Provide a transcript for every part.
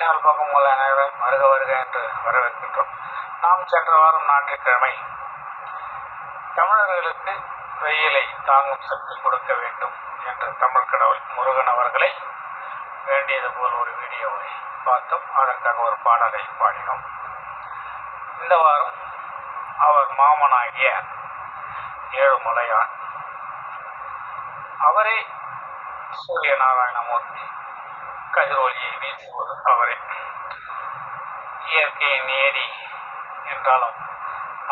Channel பக்கம் உள்ள அனைவரும் வருக வருக என்று வரவேற்கின்றோம். நாம் சென்ற வாரம் ஞாயிற்றுக்கிழமை தமிழர்களுக்கு வெயிலை தாங்கும் சக்தி கொடுக்க வேண்டும் என்று தமிழ் கடவுள் முருகன் அவர்களை வேண்டியது போல் ஒரு வீடியோவை பார்த்தோம். அதற்காக ஒரு பாடலை பாடினோம். இந்த வாரம் அவர் மாமனாகிய ஏழுமலையான் அவரே சூரிய நாராயணமூர்த்தி, கதிரொலியை வீசுவது அவரே. இயற்கையின் ஏடி என்றாலும்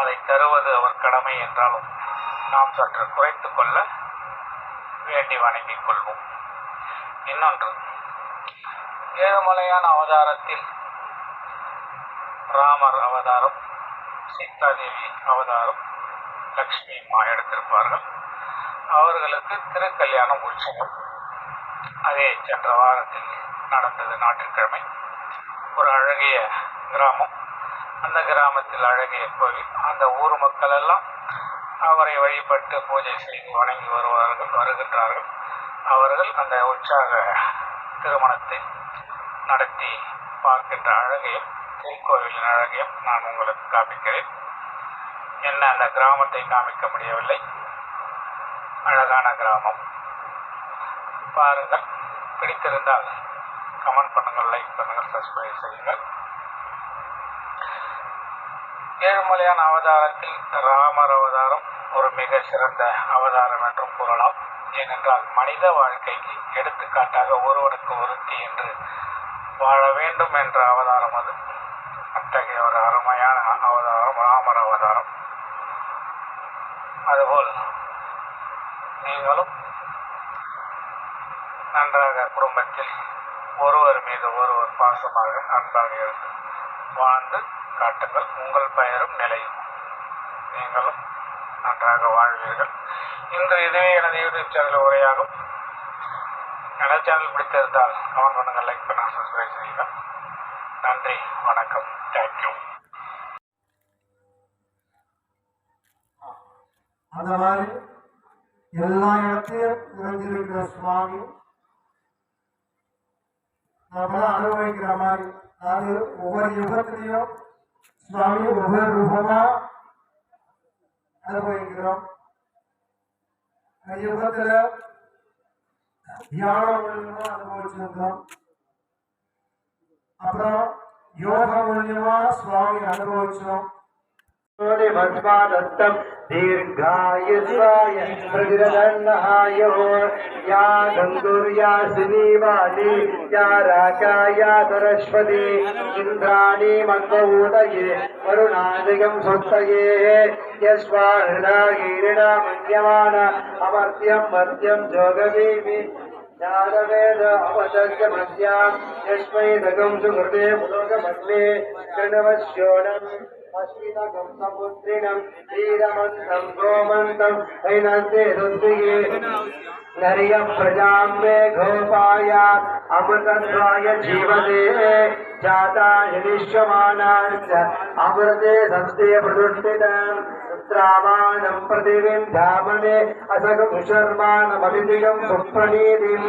அதை தருவது அவர் கடமை என்றாலும் நாம் சற்று குறைத்துக் கொள்ள வேண்டி வணங்கிக் கொள்வோம். இன்னொன்று, ஏழுமலையான் அவதாரத்தில் ராமர் அவதாரம், சீதாதேவி அவதாரம், லக்ஷ்மி அம்மா எடுத்திருப்பார்கள். அவர்களுக்கு திருக்கல்யாண உற்சவம் அதே சென்ற வாரத்தில் நடந்தது. ஞாயிற்றுக்கிழமை ஒரு அழகிய கிராமம், அந்த கிராமத்தில் அழகிய கோவில், அந்த ஊர் மக்கள் எல்லாம் அவரை வழிபட்டு பூஜை செய்து வணங்கி வருகின்றார்கள். அவர்கள் அந்த உற்சாக திருமணத்தை நடத்தி பார்க்கின்ற அழகையும் திருக்கோவிலின் அழகையும் நான் உங்களுக்கு காமிக்கிறேன். என்ன அந்த கிராமத்தை காமிக்க முடியவில்லை, அழகான கிராமம் பாருங்கள். பிடித்திருந்தால் கமெண்ட் பண்ணுங்கள், லைக் பண்ணுங்கள், சப்ஸ்கிரைப் செய்யுங்கள். ஏழுமலையான் அவதாரத்தில் ராமர் அவதாரம் ஒரு மிக சிறந்த அவதாரம் என்றும் கூறலாம். ஏனென்றால் மனித வாழ்க்கைக்கு எடுத்துக்காட்டாக ஒருவனுக்கு ஒருத்தி என்று வாழ வேண்டும் என்ற அவதாரம் அது. அத்தகைய ஒரு அருமையான அவதாரம் ராமர் அவதாரம். அதுபோல் நீங்களும் நன்றாக குடும்பத்தில் ஒருவர் மீது ஒருவர் பாசமாக அன்பாக இருந்து வாழ்ந்து காட்டுங்கள். உங்கள் பெயரும் நிலையும், நீங்களும் நன்றாக வாழ்வீர்கள். இன்று இதுவே எனது யூடியூப் சேனல் உரையாகும். எனது சேனல் பிடித்திருந்தால் கமெண்ட் பண்ணுங்கள், லைக் பண்ணுங்கள், சப்ஸ்கிரைப் செய்யுங்கள். நன்றி, வணக்கம், தேங்க்யூ. அந்த மாதிரி எல்லா இடத்தையும் நிறைஞ்சிருக்கிற சுவாமி நம்ம அனுபவிக்கிற மாதிரி, அதாவது ஒவ்வொரு யுகத்திலையும் சுவாமி ஒவ்வொரு ரூபமா அனுபவிக்கிறோம். யுகத்துல தியானம் மூலியமா அனுபவிச்சிருந்தோம். அப்புறம் யோக மூலியமா சுவாமி அனுபவிச்சோம். भस्मादत्तं दीर्घायुष्वाय प्रतिरदन्नहाय या गङ्गुर्या सिनीवाली या राकाया सरस्वती इन्द्राणी मन्मूदये वरुणादिगं स्वस्तये यस्वाहृदागीरिणा मन्यमान अमर्त्यं मर्त्यं जोगवीमि ज्ञानवेद अवतस्य मध्यां यस्मै दगं सुहृदे मुलोकमग्ने कृणवश्योणम् अश्विनगं समुद्रिणं वीरमन्तं गोमन्तं हैनन्ते रुद्रिये नर्यं प्रजां मे गोपाय अमृतत्वाय जीवते जाता निष्यमानाश्च अमृते सन्ते प्रतिष्ठितम् उत्तरामाणं पृथिवीं धामने असगं शर्माणमभिदिगं सुप्रणीतिम्